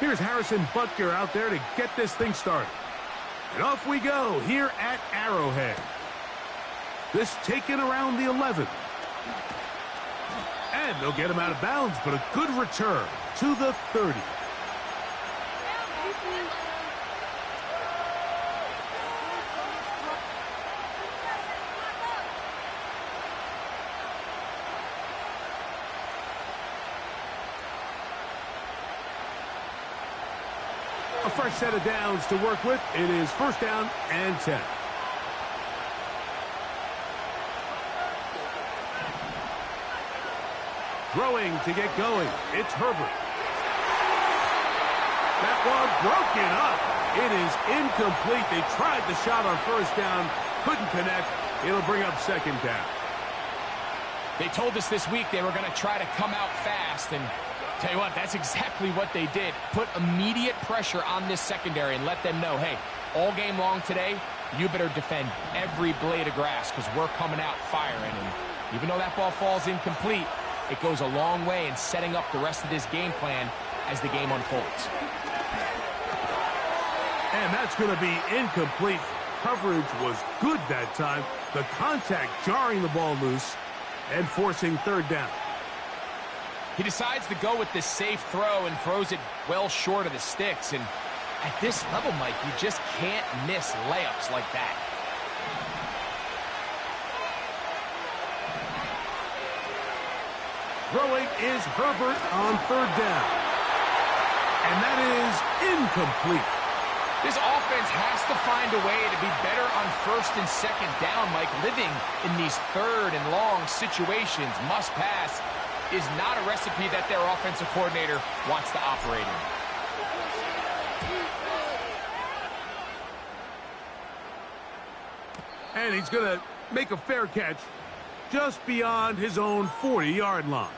Here's Harrison Butker out there to get this thing started. And off we go here at Arrowhead. This taken around the 11. And they'll get him out of bounds, but a good return to the 30. A fresh set of downs to work with. It is first down and 10. Throwing to get going. It's Herbert. That one broken up. It is incomplete. They tried the shot on first down. Couldn't connect. It'll bring up second down. They told us this week they were going to try to come out fast, and tell you what, that's exactly what they did. Put immediate pressure on this secondary and let them know, hey, all game long today, you better defend every blade of grass because we're coming out firing. And even though that ball falls incomplete, it goes a long way in setting up the rest of this game plan as the game unfolds. And that's going to be incomplete. Coverage was good that time. The contact jarring the ball loose and forcing third down. He decides to go with this safe throw and throws it well short of the sticks. And at this level, Mike, you just can't miss layups like that. Throwing is Herbert on third down. And that is incomplete. This offense has to find a way to be better on first and second down, Mike. Living in these third and long situations, must pass, is not a recipe that their offensive coordinator wants to operate in. And he's going to make a fair catch just beyond his own 40-yard line.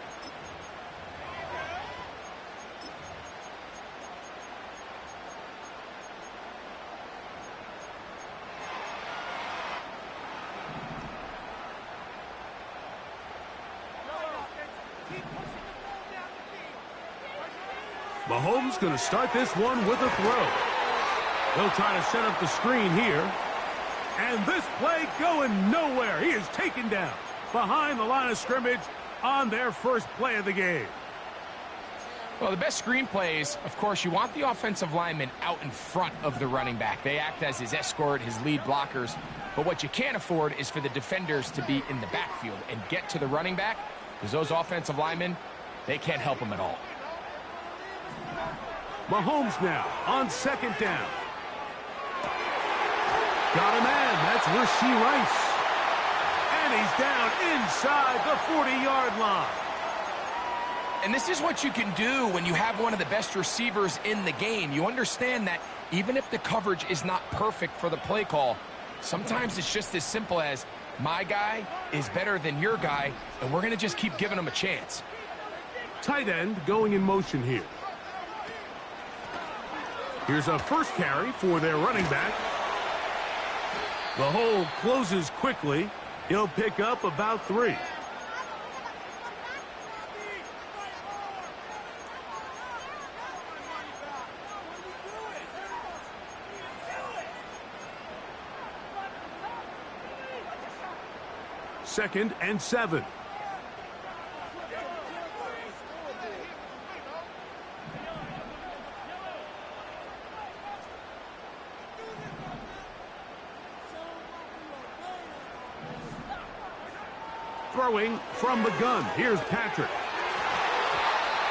Mahomes going to start this one with a throw. They'll try to set up the screen here. And this play going nowhere. He is taken down behind the line of scrimmage on their first play of the game. Well, the best screen plays, of course, you want the offensive lineman out in front of the running back. They act as his escort, his lead blockers. But what you can't afford is for the defenders to be in the backfield and get to the running back, because those offensive linemen, they can't help him at all. Mahomes now on second down. Got a man. That's Rashee Rice. And he's down inside the 40-yard line. And this is what you can do when you have one of the best receivers in the game. You understand that even if the coverage is not perfect for the play call, sometimes it's just as simple as, my guy is better than your guy, and we're going to just keep giving him a chance. Tight end going in motion here. Here's a first carry for their running back. The hole closes quickly. He'll pick up about 3. Second and 7. Throwing from the gun. Here's Patrick.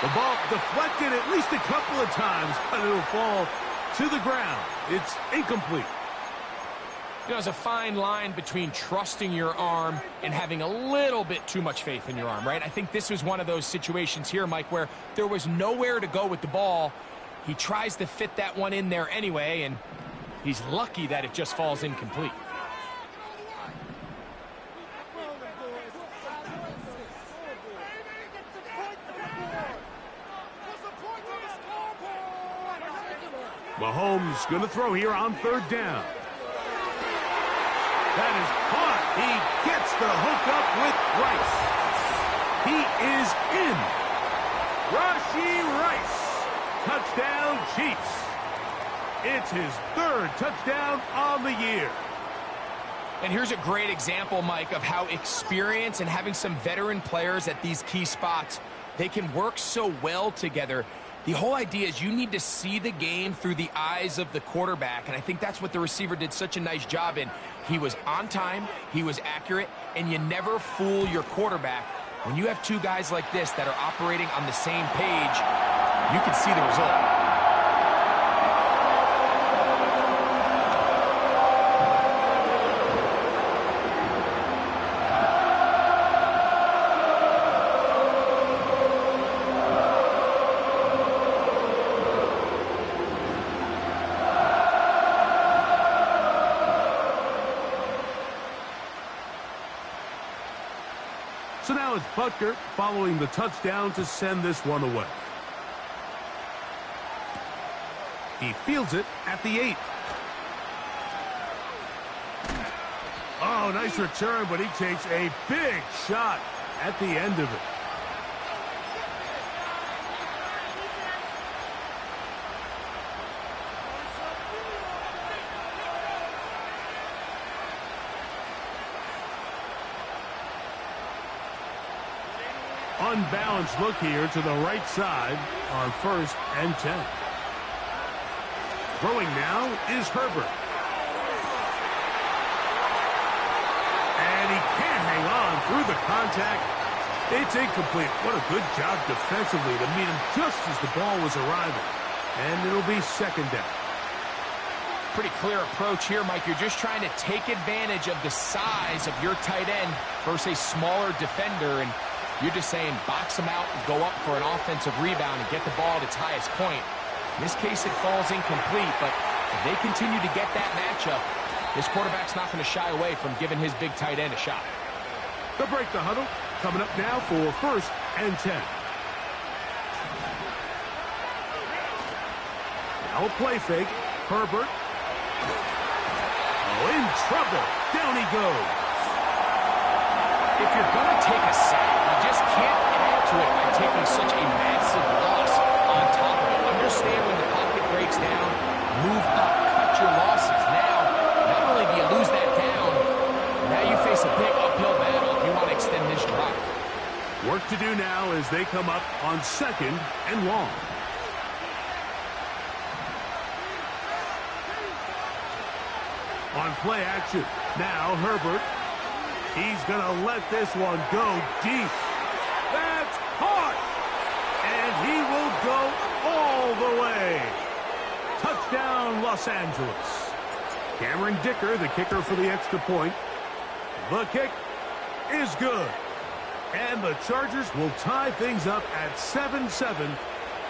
The ball deflected at least a couple of times, but it'll fall to the ground. It's incomplete. You know, there's a fine line between trusting your arm and having a little bit too much faith in your arm, right? I think this was one of those situations here, Mike, where there was nowhere to go with the ball. He tries to fit that one in there anyway, and he's lucky that it just falls incomplete. Mahomes going to throw here on third down. That is caught. He gets the hookup with Rice. He is in. Rashee Rice touchdown, Chiefs. It's his 3rd touchdown on the year. And here's a great example, Mike, of how experience and having some veteran players at these key spots, they can work so well together. The whole idea is you need to see the game through the eyes of the quarterback, and I think that's what the receiver did such a nice job in. He was on time, he was accurate, and you never fool your quarterback. When you have two guys like this that are operating on the same page, you can see the result. So now it's Butker following the touchdown to send this one away. He fields it at the 8. Oh, nice return, but he takes a big shot at the end of it. Unbalanced look here to the right side on 1st and 10. Throwing now is Herbert. And he can't hang on through the contact. It's incomplete. What a good job defensively to meet him just as the ball was arriving. And it'll be 2nd down. Pretty clear approach here, Mike. You're just trying to take advantage of the size of your tight end versus a smaller defender, and you're just saying box them out and go up for an offensive rebound and get the ball at its highest point. In this case, it falls incomplete, but if they continue to get that matchup, this quarterback's not going to shy away from giving his big tight end a shot. They'll break the huddle. Coming up now for 1st and 10. Now a play fake. Herbert. Oh, in trouble. Down he goes. If you're going to take a sack, you just can't add to it by taking such a massive loss on top of it. Understand when the pocket breaks down, move up, cut your losses. Now, not only do you lose that down, now you face a big uphill battle if you want to extend this drive. Work to do now as they come up on 2nd and long. On play action, now Herbert. He's going to let this one go deep. That's caught! And he will go all the way. Touchdown, Los Angeles. Cameron Dicker, the kicker for the extra point. The kick is good. And the Chargers will tie things up at 7-7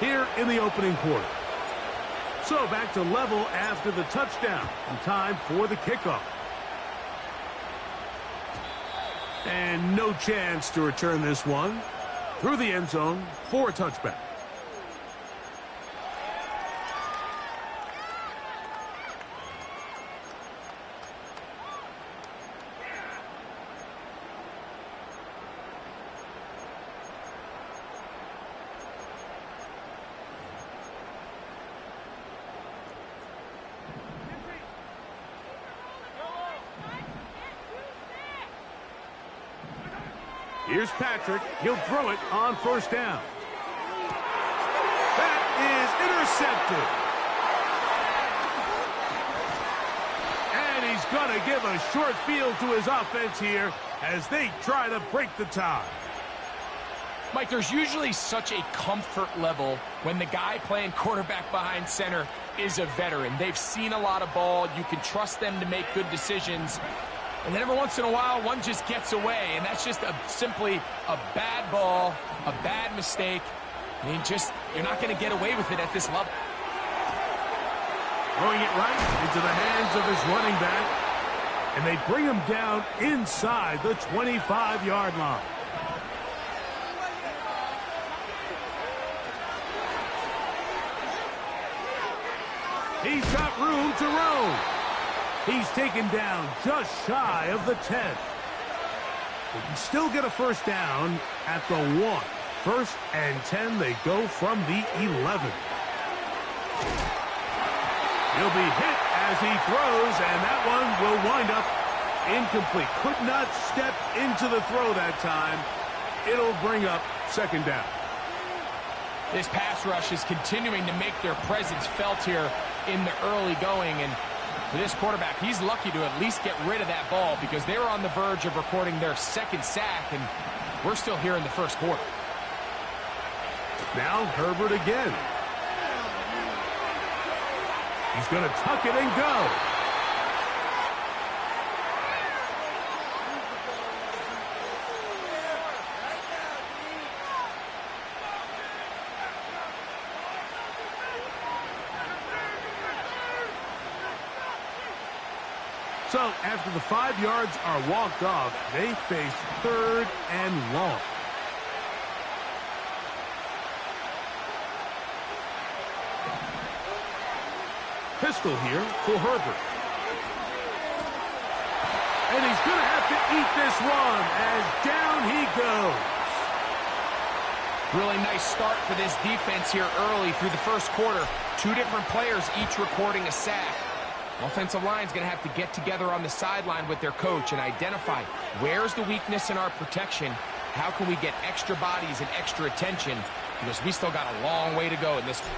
here in the opening quarter. So back to level after the touchdown. And time for the kickoff. And no chance to return this one through the end zone for a touchback. Here's Patrick. He'll throw it on 1st down. That is intercepted. And he's going to give a short field to his offense here as they try to break the tie. Mike, there's usually such a comfort level when the guy playing quarterback behind center is a veteran. They've seen a lot of ball. You can trust them to make good decisions. And then every once in a while, one just gets away, and that's just simply a bad ball, a bad mistake. And you're not going to get away with it at this level. Throwing it right into the hands of his running back, and they bring him down inside the 25-yard line. He's got room to roam. He's taken down just shy of the 10. They can still get a 1st down at the 1. 1st and 10, they go from the 11. He'll be hit as he throws, and that one will wind up incomplete. Could not step into the throw that time. It'll bring up second down. This pass rush is continuing to make their presence felt here in the early going, and for this quarterback, he's lucky to at least get rid of that ball because they were on the verge of recording their second sack, and we're still here in the first quarter. Now Herbert again. He's going to tuck it and go. So after the 5 yards are walked off, they face 3rd and long. Pistol here for Herbert. And he's going to have to eat this one as down he goes. Really nice start for this defense here early through the first quarter. 2 different players each recording a sack. Offensive line's going to have to get together on the sideline with their coach and identify where's the weakness in our protection. How can we get extra bodies and extra attention? Because we still got a long way to go in this one.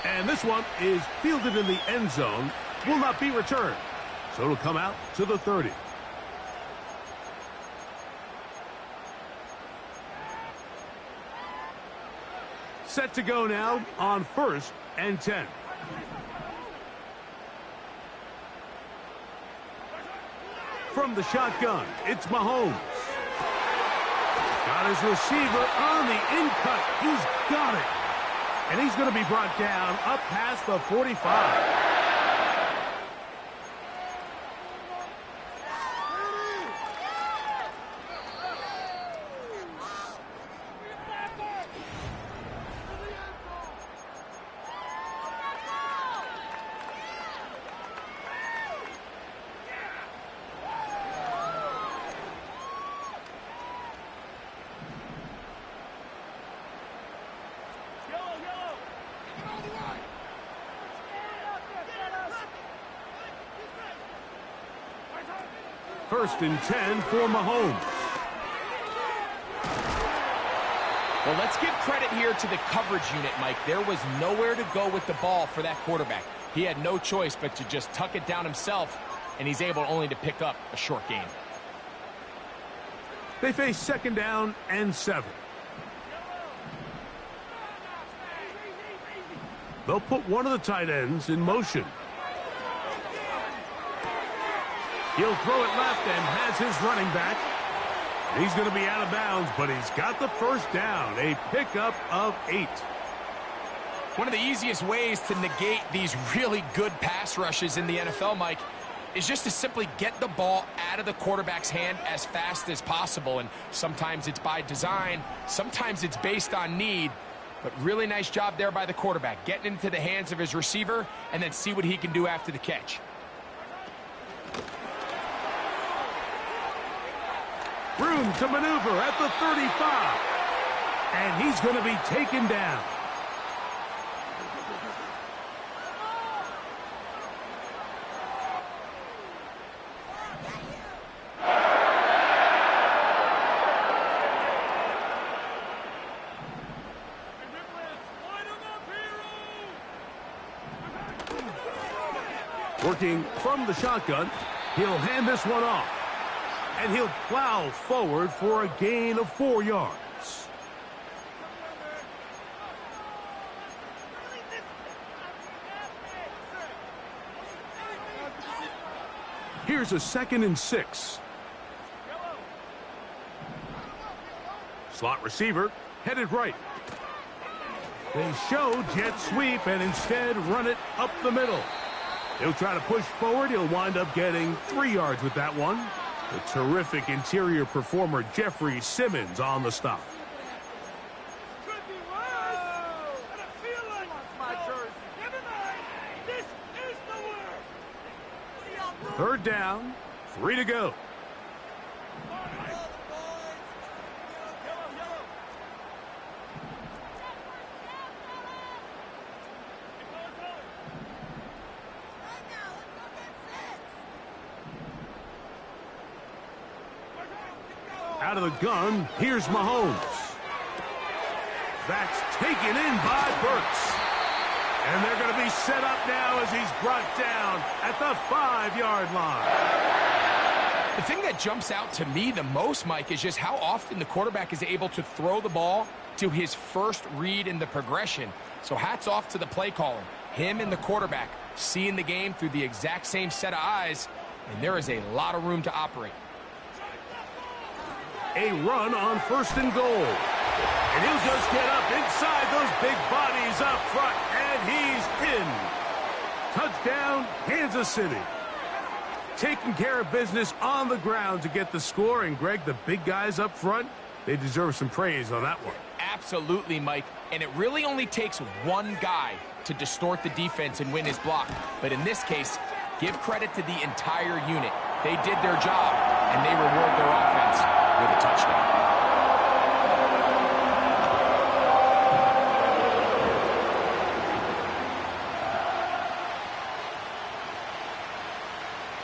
And this one is fielded in the end zone. Will not be returned. So it'll come out to the 30. Set to go now on 1st and 10. From the shotgun, it's Mahomes. Got his receiver on the in-cut. He's got it. And he's going to be brought down up past the 45. First and 10 for Mahomes. Well, let's give credit here to the coverage unit, Mike. There was nowhere to go with the ball for that quarterback. He had no choice but to just tuck it down himself, and he's able only to pick up a short gain. They face 2nd down and 7. They'll put one of the tight ends in motion. He'll throw it left and has his running back. He's going to be out of bounds, but he's got the first down. A pickup of 8. One of the easiest ways to negate these really good pass rushes in the NFL, Mike, is just to simply get the ball out of the quarterback's hand as fast as possible. And sometimes it's by design, sometimes it's based on need. But really nice job there by the quarterback, getting into the hands of his receiver and then see what he can do after the catch. Room to maneuver at the 35. And he's going to be taken down. Working from the shotgun, he'll hand this one off. And he'll plow forward for a gain of 4 yards. Here's a 2nd and 6. Slot receiver headed right. They show jet sweep and instead run it up the middle. He'll try to push forward. He'll wind up getting 3 yards with that one. The terrific interior performer Jeffrey Simmons on the stop. Third down, 3 to go. Out of the gun, here's Mahomes. That's taken in by Burks. And they're going to be set up now as he's brought down at the 5-yard line. The thing that jumps out to me the most, Mike, is just how often the quarterback is able to throw the ball to his first read in the progression. So hats off to the play caller. Him and the quarterback seeing the game through the exact same set of eyes, and there is a lot of room to operate. A run on 1st and goal. And he'll just get up inside those big bodies up front, and he's in. Touchdown, Kansas City. Taking care of business on the ground to get the score. And, Greg, the big guys up front, they deserve some praise on that one. Absolutely, Mike. And it really only takes one guy to distort the defense and win his block. But in this case, give credit to the entire unit. They did their job, and they reward their offense with a touchdown.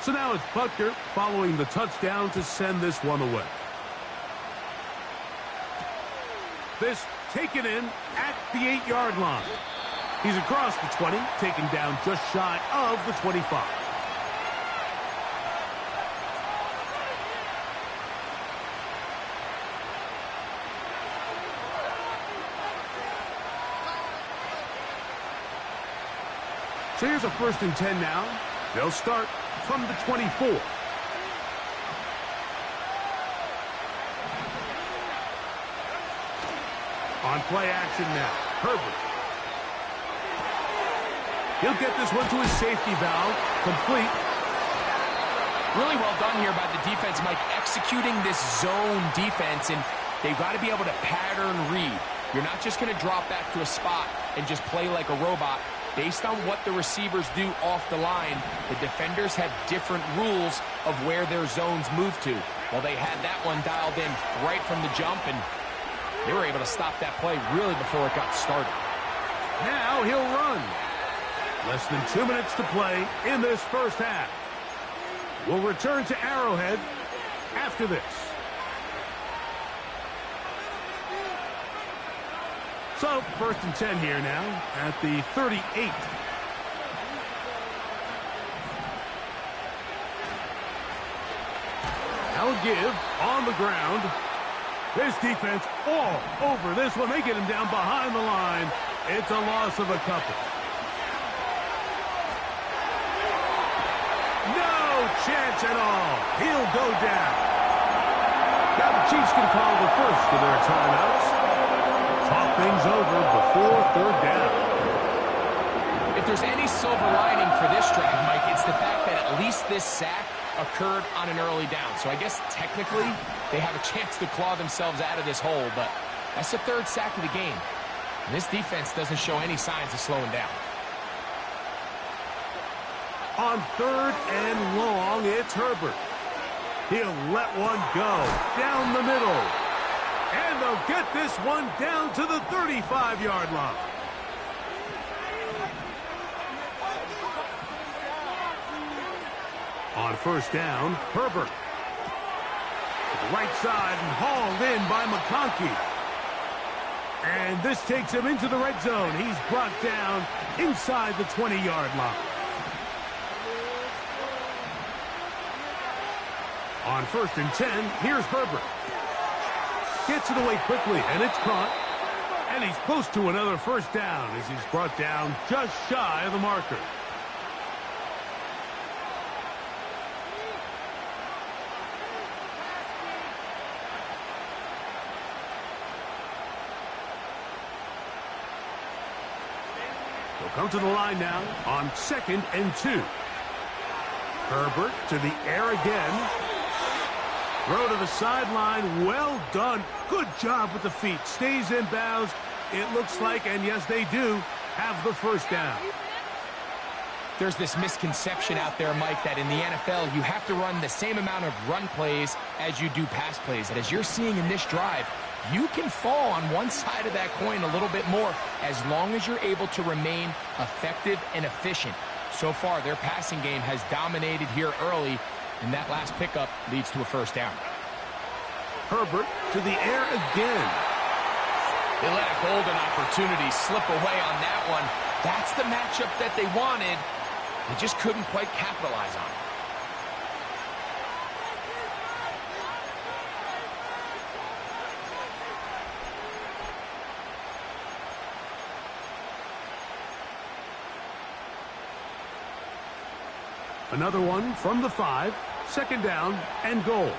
So now it's Butker following the touchdown to send this one away. This taken in at the 8-yard line. He's across the 20, taken down just shy of the 25. So here's a 1st and 10 now. They'll start from the 24. On play action now, Herbert. He'll get this one to his safety valve, complete. Really well done here by the defense, Mike, executing this zone defense, and they've got to be able to pattern read. You're not just going to drop back to a spot and just play like a robot. Based on what the receivers do off the line, the defenders have different rules of where their zones move to. Well, they had that one dialed in right from the jump, and they were able to stop that play really before it got started. Now he'll run. Less than 2 minutes to play in this first half. We'll return to Arrowhead after this. So, 1st and 10 here now at the 38. Now a give on the ground. This defense all over this one. They get him down behind the line. It's a loss of a couple. No chance at all. He'll go down. Now the Chiefs can call the first of their timeouts. Talk things over before 3rd down. If there's any silver lining for this drive, Mike, it's the fact that at least this sack occurred on an early down. So I guess technically they have a chance to claw themselves out of this hole, but that's the 3rd sack of the game. And this defense doesn't show any signs of slowing down. On 3rd and long, it's Herbert. He'll let one go down the middle. And they'll get this one down to the 35-yard line. On 1st down, Herbert. To the right side and hauled in by McConkey. And this takes him into the red zone. He's brought down inside the 20-yard line. On 1st and 10, here's Herbert. Gets it away quickly, and it's caught. And he's close to another 1st down as he's brought down just shy of the marker. He'll come to the line now on 2nd and 2. Herbert to the air again. Throw to the sideline. Well done. Good job with the feet. Stays in bounds. It looks like, and yes, they do, have the 1st down. There's this misconception out there, Mike, that in the NFL, you have to run the same amount of run plays as you do pass plays. And as you're seeing in this drive, you can fall on one side of that coin a little bit more as long as you're able to remain effective and efficient. So far, their passing game has dominated here early, and that last pickup leads to a 1st down. Herbert to the air again. They let a golden opportunity slip away on that one. That's the matchup that they wanted. They just couldn't quite capitalize on it. Another one from the 5, 2nd down and goal.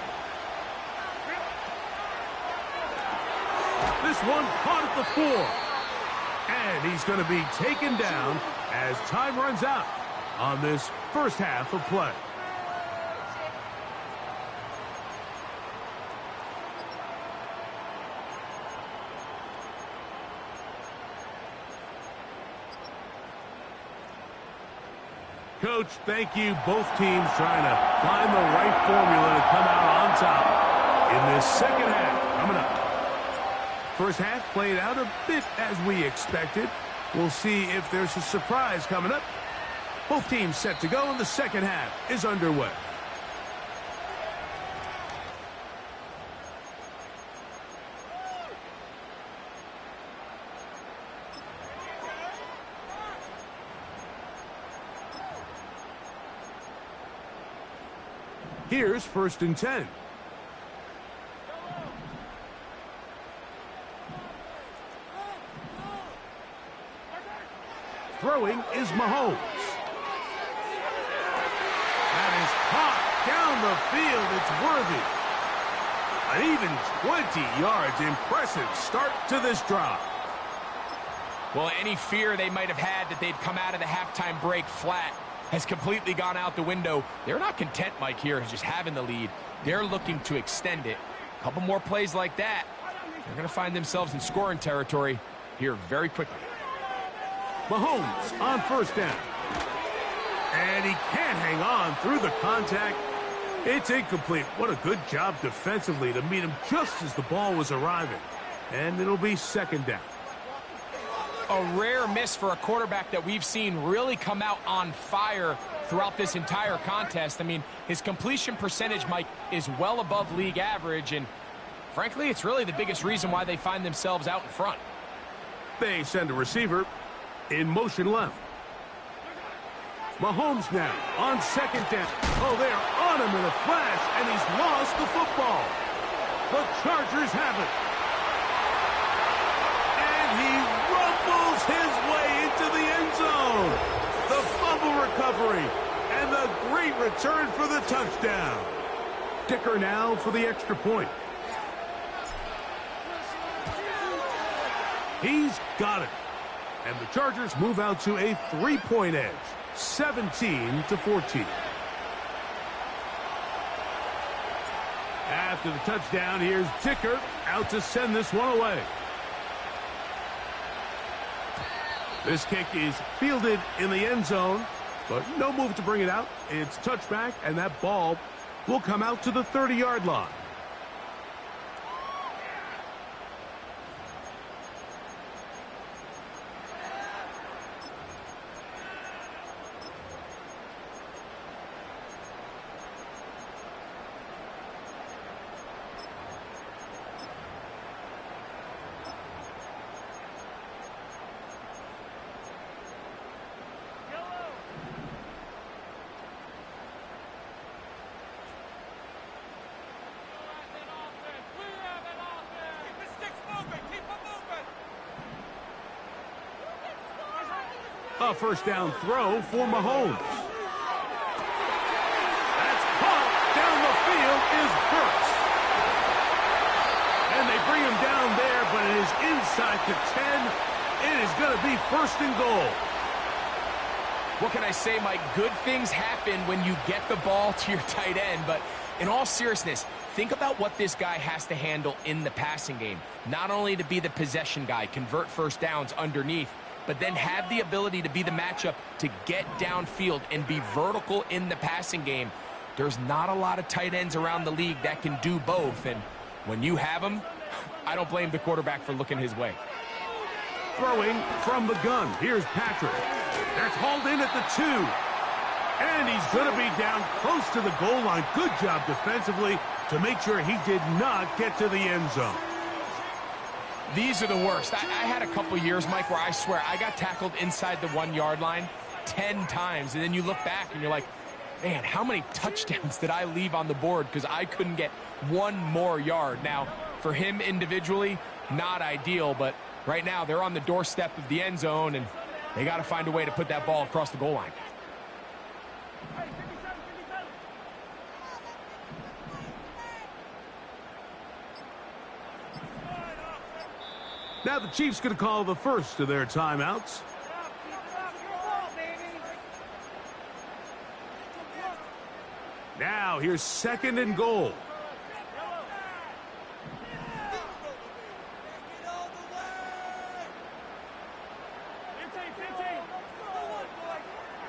This one caught at the 4. And he's going to be taken down as time runs out on this first half of play. Coach, thank you. Both teams trying to find the right formula to come out on top in this second half. Coming up. First half played out a bit as we expected. We'll see if there's a surprise coming up. Both teams set to go, and the second half is underway. Here's 1st and 10. Throwing is Mahomes. That is caught down the field. It's worthy. An even 20 yards. Impressive start to this drive. Well, any fear they might have had that they'd come out of the halftime break flat has completely gone out the window. They're not content, Mike, here, just having the lead. They're looking to extend it. A couple more plays like that, they're going to find themselves in scoring territory here very quickly. Mahomes on 1st down. And he can't hang on through the contact. It's incomplete. What a good job defensively to meet him just as the ball was arriving. And it'll be 2nd down. A rare miss for a quarterback that we've seen really come out on fire throughout this entire contest. I mean, his completion percentage, Mike, is well above league average, and frankly, it's really the biggest reason why they find themselves out in front. They send a receiver in motion left. Mahomes now on 2nd down. Oh, they're on him in a flash, and he's lost the football. The Chargers have it. He rumbles his way into the end zone. The fumble recovery and the great return for the touchdown. Dicker now for the extra point. He's got it. And the Chargers move out to a 3-point edge, 17-14. After the touchdown, here's Dicker out to send this one away. This kick is fielded in the end zone, but no move to bring it out. It's touchback, and that ball will come out to the 30-yard line. A 1st down throw for Mahomes. That's caught down the field is Burks. And they bring him down there, but it is inside the 10. It is going to be 1st and goal. What can I say, Mike? Good things happen when you get the ball to your tight end, but in all seriousness, think about what this guy has to handle in the passing game. Not only to be the possession guy, convert 1st downs underneath, but then have the ability to be the matchup to get downfield and be vertical in the passing game. There's not a lot of tight ends around the league that can do both, and when you have them, I don't blame the quarterback for looking his way. Throwing from the gun. Here's Patrick. That's hauled in at the 2. And he's going to be down close to the goal line. Good job defensively to make sure he did not get to the end zone. These are the worst. I had a couple years, Mike, where I swear I got tackled inside the 1-yard line 10 times. And then you look back and you're like, man, how many touchdowns did I leave on the board because I couldn't get one more yard? Now, for him individually, not ideal, but right now they're on the doorstep of the end zone, and they got to find a way to put that ball across the goal line. Now the Chiefs going to call the first of their timeouts. Now here's 2nd and goal.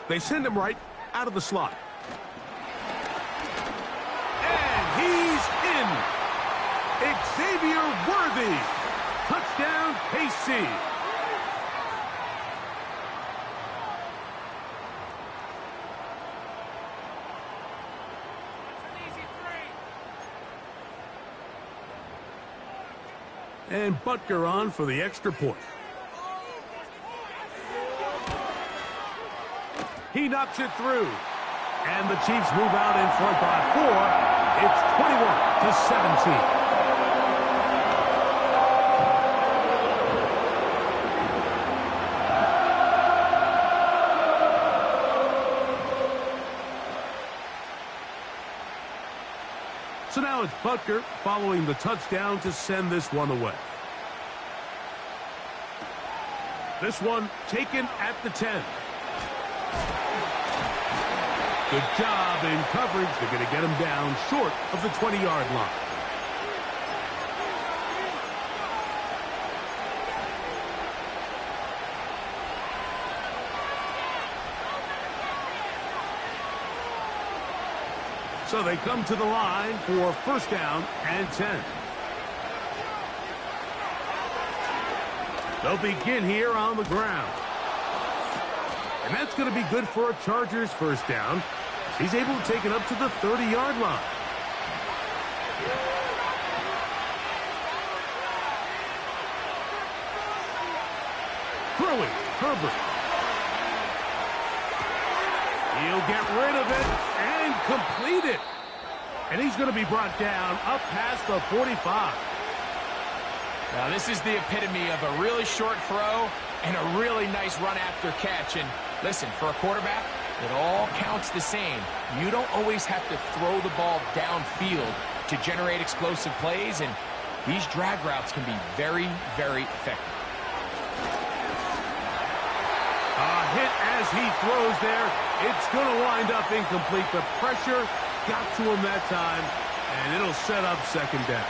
They send him right out of the slot. And he's in. Xavier Worthy. Touchdown, KC. And Butker on for the extra point. He knocks it through. And the Chiefs move out in front by 4. It's 21-17. So now it's Butker following the touchdown to send this one away. This one taken at the 10. Good job in coverage. They're going to get him down short of the 20-yard line. So they come to the line for 1st down and 10. They'll begin here on the ground. And that's going to be good for a Chargers 1st down. He's able to take it up to the 30-yard line. Throwing, Herbert. He'll get rid of it and complete it. And he's going to be brought down up past the 45. Now, this is the epitome of a really short throw and a really nice run after catch. And listen, for a quarterback, it all counts the same. You don't always have to throw the ball downfield to generate explosive plays, and these drag routes can be very, very effective. A hit as he throws there. It's going to wind up incomplete. The pressure got to him that time, and it'll set up 2nd down.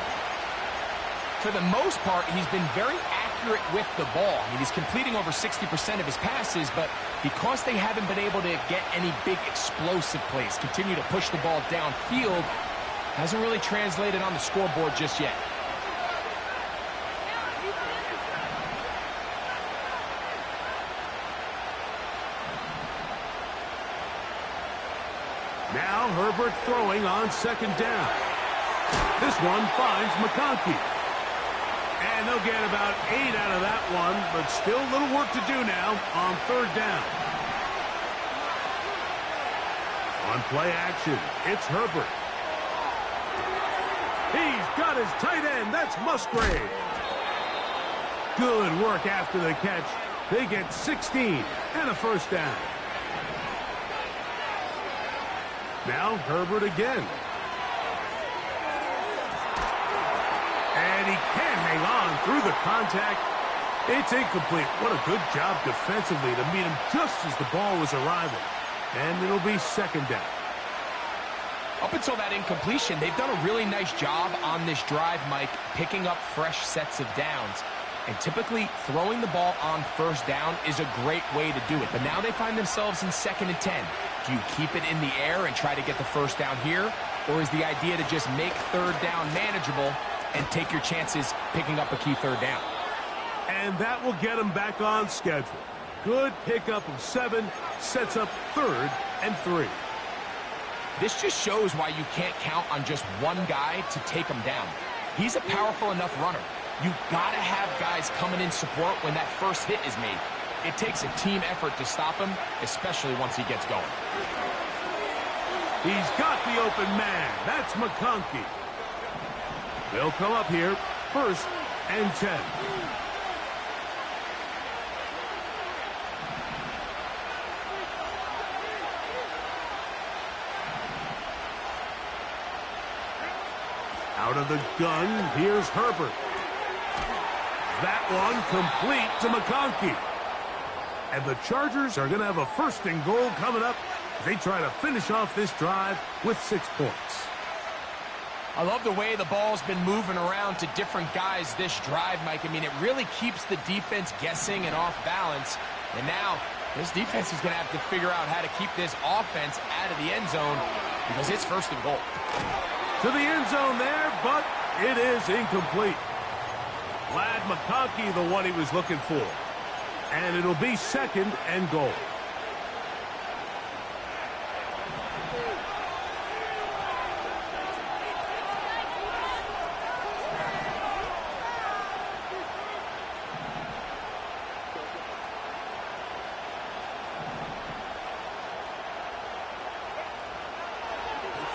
For the most part, he's been very accurate with the ball. I mean, he's completing over 60% of his passes, but because they haven't been able to get any big explosive plays, continue to push the ball downfield, hasn't really translated on the scoreboard just yet. Now Herbert throwing on 2nd down. This one finds McConkey. And they'll get about 8 out of that one, but still a little work to do now on 3rd down. On play action, it's Herbert. He's got his tight end. That's Musgrave. Good work after the catch. They get 16 and a 1st down. Now Herbert again. And he can't hang on through the contact. It's incomplete. What a good job defensively to meet him just as the ball was arriving. And it'll be 2nd down. Up until that incompletion, they've done a really nice job on this drive, Mike, picking up fresh sets of downs. And typically, throwing the ball on 1st down is a great way to do it. But now they find themselves in 2nd and 10. Do you keep it in the air and try to get the 1st down here? Or is the idea to just make 3rd down manageable and take your chances picking up a key 3rd down? And that will get them back on schedule. good pickup of 7, sets up 3rd and 3. This just shows why you can't count on just one guy to take him down. He's a powerful enough runner. You gotta have guys coming in support when that first hit is made. It takes a team effort to stop him, especially once he gets going. He's got the open man. That's McConkey. They'll come up here, 1st and 10. Out of the gun, here's Herbert. That one complete to McConkey. And the Chargers are going to have a 1st and goal coming up as they try to finish off this drive with 6 points. I love the way the ball's been moving around to different guys this drive, Mike. I mean, it really keeps the defense guessing and off balance. And now this defense is going to have to figure out how to keep this offense out of the end zone because it's 1st and goal. To the end zone there, but it is incomplete. Glad McConkey the one he was looking for. And it'll be 2nd and goal.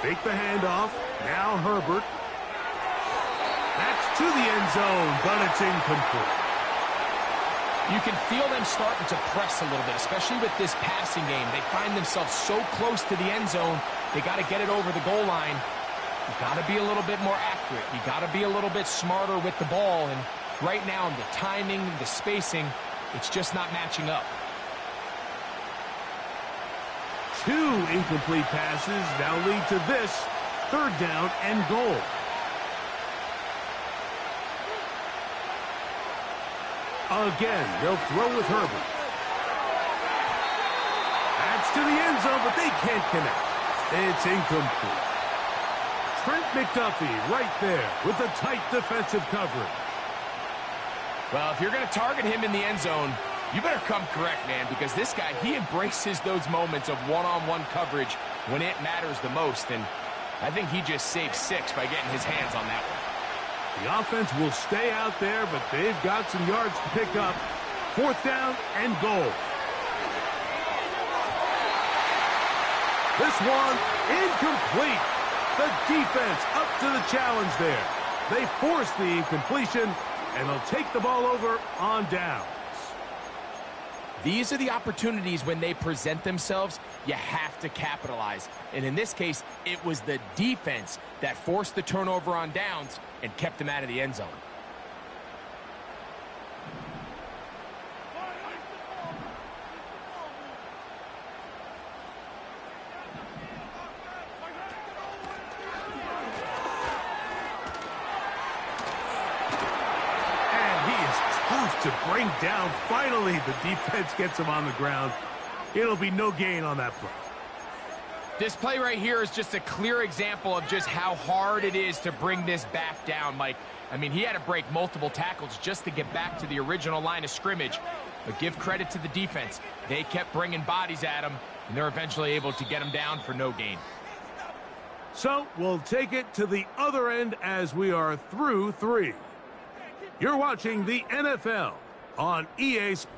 Fake the handoff. Now Herbert. That's to the end zone, but it's incomplete. You can feel them starting to press a little bit, especially with this passing game. They find themselves so close to the end zone, they got to get it over the goal line. You got to be a little bit more accurate. You got to be a little bit smarter with the ball. And right now, the timing, the spacing, it's just not matching up. 2 incomplete passes now lead to this 3rd down and goal. Again, they'll throw with Herbert. That's to the end zone, but they can't connect. It's incomplete. Trent McDuffie right there with the tight defensive coverage. Well, if you're going to target him in the end zone, you better come correct, man, because this guy, he embraces those moments of one-on-one coverage when it matters the most, and I think he just saved 6 by getting his hands on that one. The offense will stay out there, but they've got some yards to pick up. 4th down and goal. This one incomplete. The defense up to the challenge there. They force the incompletion, and they'll take the ball over on downs. These are the opportunities when they present themselves, you have to capitalize. And in this case, it was the defense that forced the turnover on downs and kept them out of the end zone. To bring down. Finally, the defense gets him on the ground. It'll be no gain on that play. This play right here is just a clear example of just how hard it is to bring this back down, Mike. I mean, he had to break multiple tackles just to get back to the original line of scrimmage. But give credit to the defense. They kept bringing bodies at him, and they're eventually able to get him down for no gain. So we'll take it to the other end as we are through 3. You're watching the NFL on EA Sports.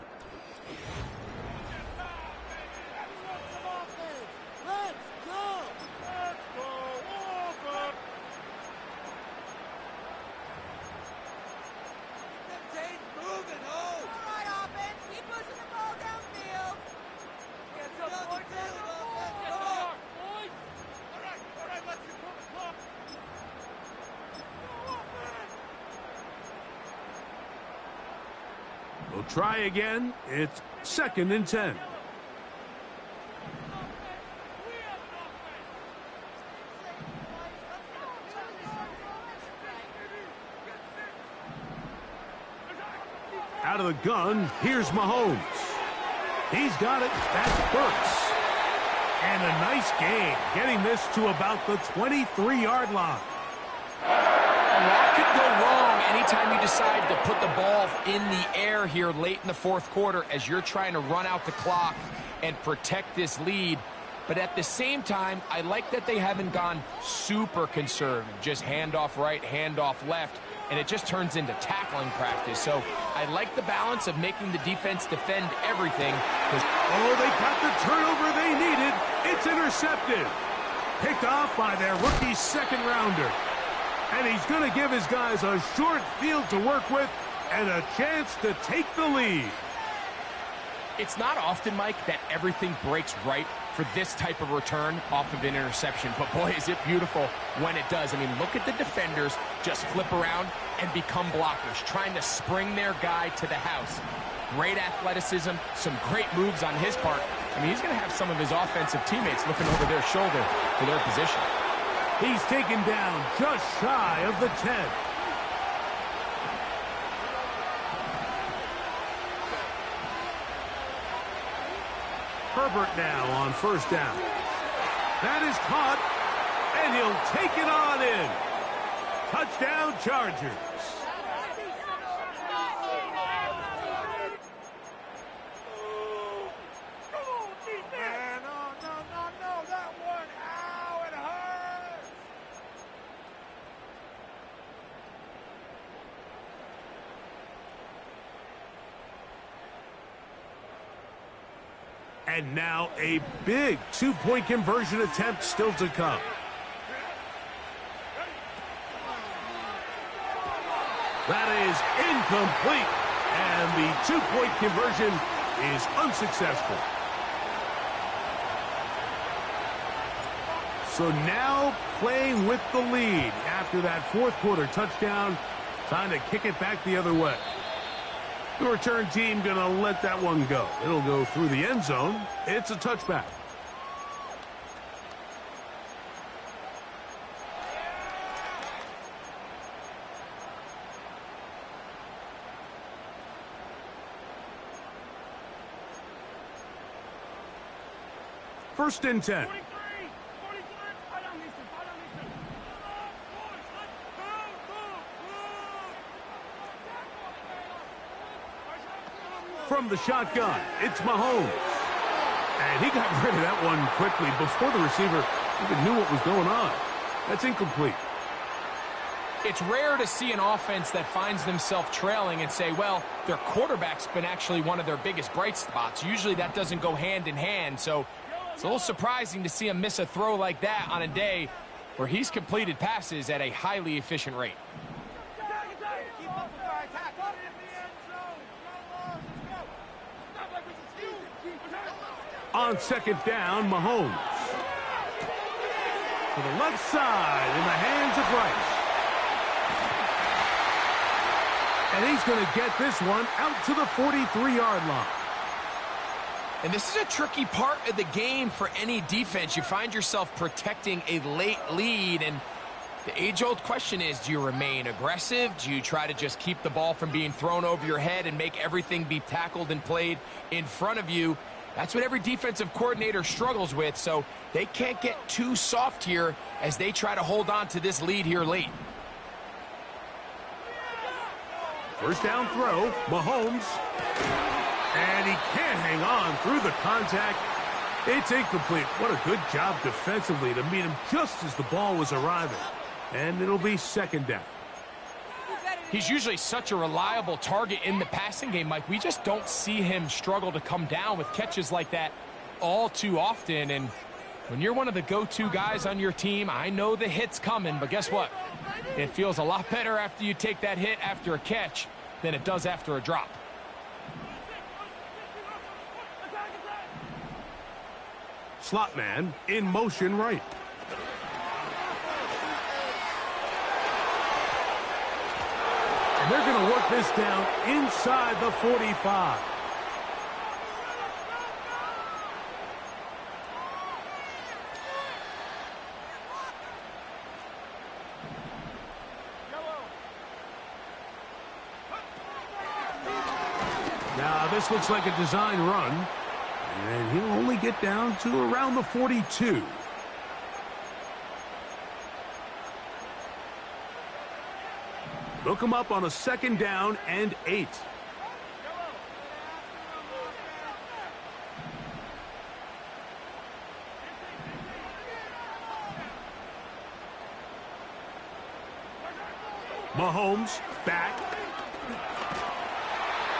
We'll try again. It's 2nd and 10. Out of the gun, here's Mahomes. He's got it. That's Burks. And a nice gain, getting this to about the 23-yard line. A lot could go wrong anytime you decide to put the ball in the air here late in the fourth quarter as you're trying to run out the clock and protect this lead. But at the same time, I like that they haven't gone super conservative, just handoff right, handoff left, and it just turns into tackling practice. So I like the balance of making the defense defend everything. Oh, they got the turnover they needed. It's intercepted. Picked off by their rookie second rounder. And he's going to give his guys a short field to work with and a chance to take the lead. It's not often, Mike, that everything breaks right for this type of return off of an interception. But boy, is it beautiful when it does. I mean, look at the defenders just flip around and become blockers, trying to spring their guy to the house. Great athleticism, some great moves on his part. I mean, he's going to have some of his offensive teammates looking over their shoulder for their position. He's taken down just shy of the 10. Herbert now on first down. That is caught, and he'll take it on in. Touchdown, Chargers. And now a big two-point conversion attempt still to come. That is incomplete, and the two-point conversion is unsuccessful. So now playing with the lead after that fourth quarter touchdown, time to kick it back the other way. The return team going to let that one go. It'll go through the end zone. It's a touchback. First and 10. From the shotgun, it's Mahomes. And he got rid of that one quickly before the receiver even knew what was going on. That's incomplete. It's rare to see an offense that finds themselves trailing and say, well, their quarterback's been actually one of their biggest bright spots. Usually that doesn't go hand in hand, so it's a little surprising to see him miss a throw like that on a day where he's completed passes at a highly efficient rate. On second down, Mahomes. To the left side in the hands of Rice. And he's going to get this one out to the 43-yard line. And this is a tricky part of the game for any defense. You find yourself protecting a late lead, and the age-old question is, do you remain aggressive? Do you try to just keep the ball from being thrown over your head and make everything be tackled and played in front of you? That's what every defensive coordinator struggles with, so they can't get too soft here as they try to hold on to this lead here late. First down throw, Mahomes. And he can't hang on through the contact. It's incomplete. What a good job defensively to meet him just as the ball was arriving. And it'll be second down. He's usually such a reliable target in the passing game, Mike. We just don't see him struggle to come down with catches like that all too often. And when you're one of the go-to guys on your team, I know the hit's coming, but guess what? It feels a lot better after you take that hit after a catch than it does after a drop. Slot man in motion right. And they're going to work this down inside the 45. Now this looks like a design run. And he'll only get down to around the 42. They'll come up on a 2nd down and 8. Mahomes back.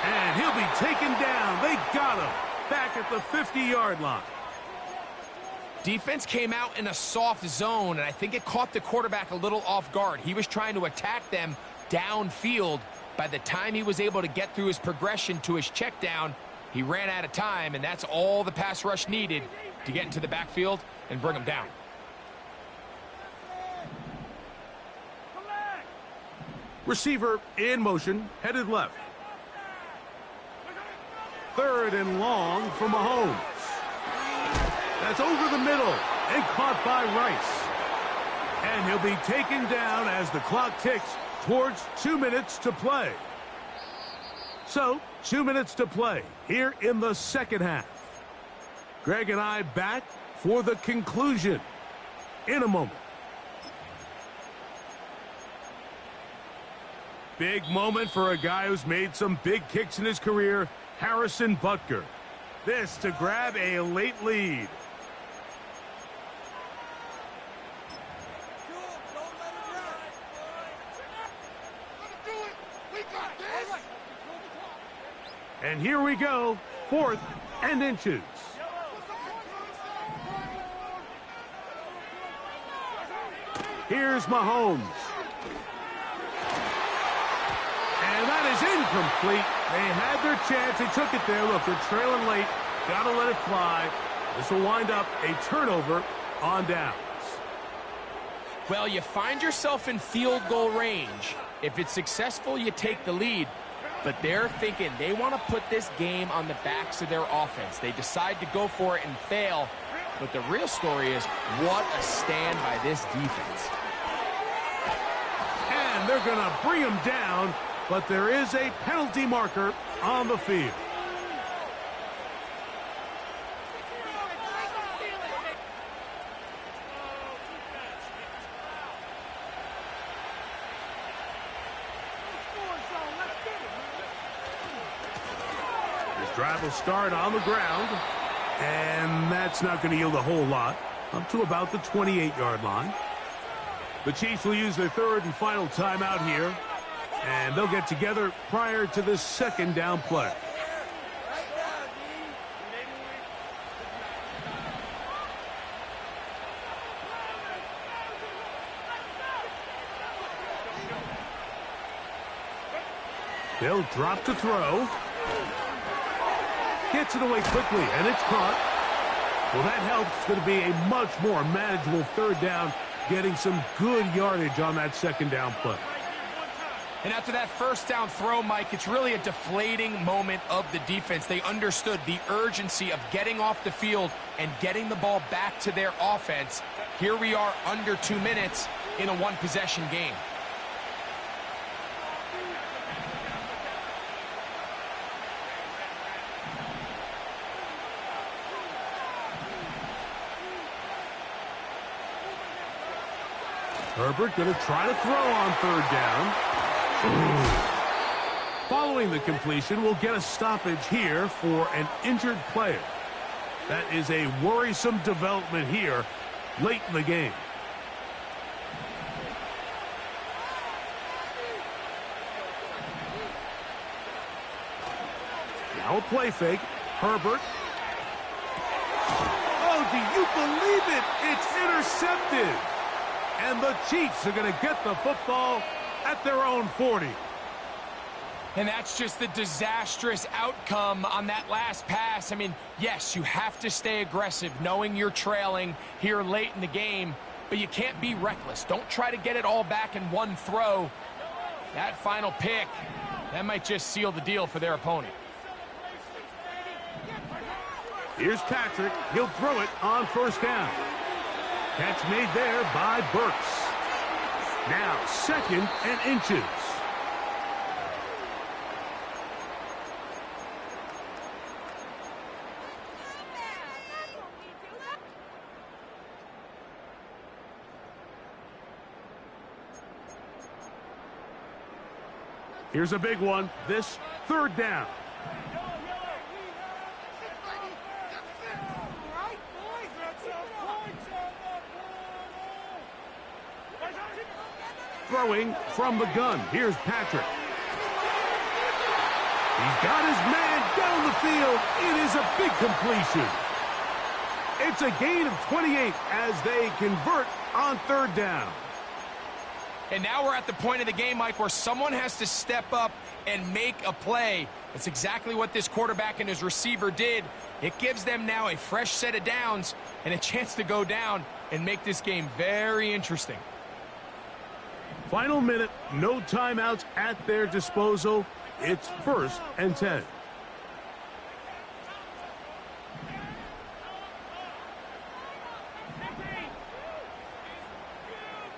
And he'll be taken down. They got him back at the 50-yard line. Defense came out in a soft zone, and I think it caught the quarterback a little off guard. He was trying to attack them downfield. By the time he was able to get through his progression to his check down, he ran out of time, and that's all the pass rush needed to get into the backfield and bring him down. Receiver in motion, headed left. 3rd and long for Mahomes. That's over the middle and caught by Rice. And he'll be taken down as the clock ticks towards 2 minutes to play. So, 2 minutes to play here in the 2nd half. Greg and I back for the conclusion in a moment. Big moment for a guy who's made some big kicks in his career, Harrison Butker. This to grab a late lead. And here we go, 4th and inches. Here's Mahomes. And that is incomplete. They had their chance. They took it there. Look, they're trailing late. Got to let it fly. This will wind up a turnover on downs. Well, you find yourself in field goal range. If it's successful, you take the lead. But they're thinking they want to put this game on the backs of their offense. They decide to go for it and fail. But the real story is, what a stand by this defense. And they're going to bring him down, but there is a penalty marker on the field. Drive will start on the ground, and that's not going to yield a whole lot, up to about the 28-yard line. The Chiefs will use their 3rd and final timeout here, and they'll get together prior to this 2nd down play. They'll drop to throw. Gets it away quickly, and it's caught. Well, that helps. It's going to be a much more manageable 3rd down, getting some good yardage on that 2nd down play. And after that 1st down throw, Mike, it's really a deflating moment of the defense. They understood the urgency of getting off the field and getting the ball back to their offense. Here we are under 2 minutes in a one-possession game. Herbert going to try to throw on 3rd down. Following the completion, we'll get a stoppage here for an injured player. That is a worrisome development here late in the game. Now a play fake. Herbert. Oh, do you believe it? It's intercepted. And the Chiefs are going to get the football at their own 40. And that's just the disastrous outcome on that last pass. I mean, yes, you have to stay aggressive knowing you're trailing here late in the game, but you can't be reckless. Don't try to get it all back in one throw. That final pick, that might just seal the deal for their opponent. Here's Patrick. He'll throw it on 1st down. Catch made there by Burks. Now 2nd and inches. Here's a big one. This third down. Throwing from the gun. Here's Patrick. He's got his man down the field. It is a big completion. It's a gain of 28 as they convert on third down. And now we're at the point of the game, Mike, where someone has to step up and make a play. That's exactly what this quarterback and his receiver did. It gives them now a fresh set of downs and a chance to go down and make this game very interesting. Final minute, no timeouts at their disposal. It's 1st and 10.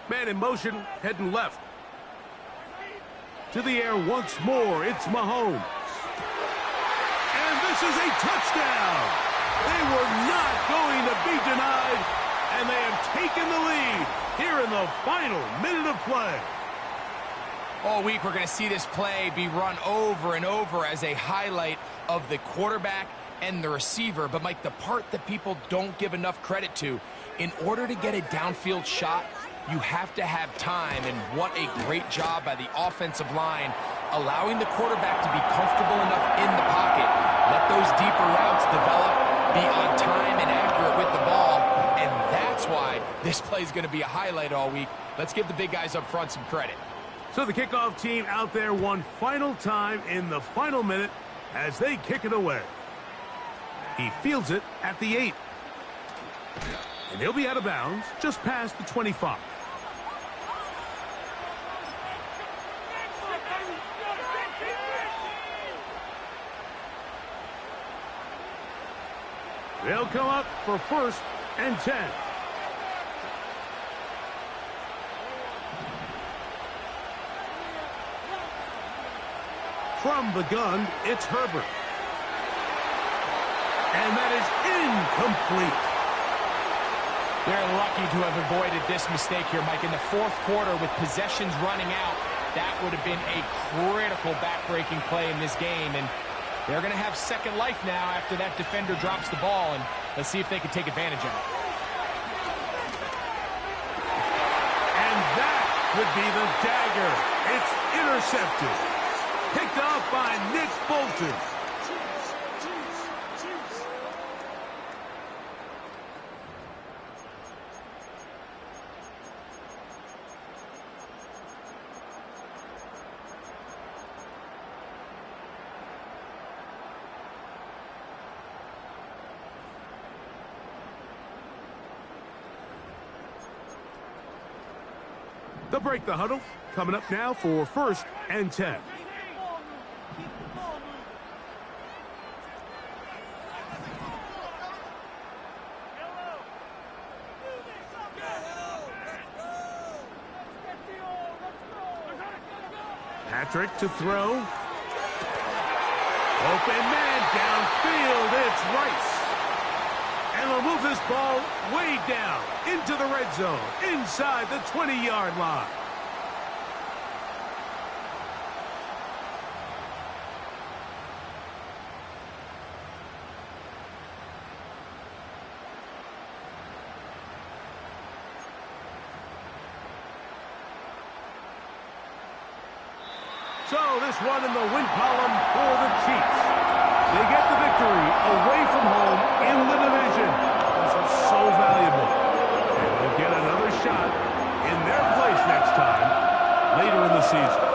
Man in motion, heading left. To the air once more, it's Mahomes. And this is a touchdown. They were not going to be denied, and they have taken the lead here in the final minute of play. All week, we're going to see this play be run over and over as a highlight of the quarterback and the receiver. But, Mike, the part that people don't give enough credit to, in order to get a downfield shot, you have to have time, and what a great job by the offensive line, allowing the quarterback to be comfortable enough in the pocket, let those deeper routes develop, be on time and accurate with the ball, and that's why this play is going to be a highlight all week. Let's give the big guys up front some credit. So the kickoff team out there one final time in the final minute as they kick it away. He fields it at the 8. And he'll be out of bounds just past the 25. They'll come up for 1st and 10. From the gun, it's Herbert. And that is incomplete. They're lucky to have avoided this mistake here, Mike. In the 4th quarter, with possessions running out, that would have been a critical back-breaking play in this game. And they're going to have second life now after that defender drops the ball. And let's see if they can take advantage of it. And that could be the dagger. It's intercepted. Picked off by Nick Bolton. They'll break the huddle. Coming up now for 1st and 10. Patrick to throw. Open man downfield. It's Rice. And they'll move this ball way down into the red zone, inside the 20-yard line. So this one in the win column for the Chiefs. They get the victory away from home in the division. This is so valuable. And they'll get another shot in their place next time later in the season.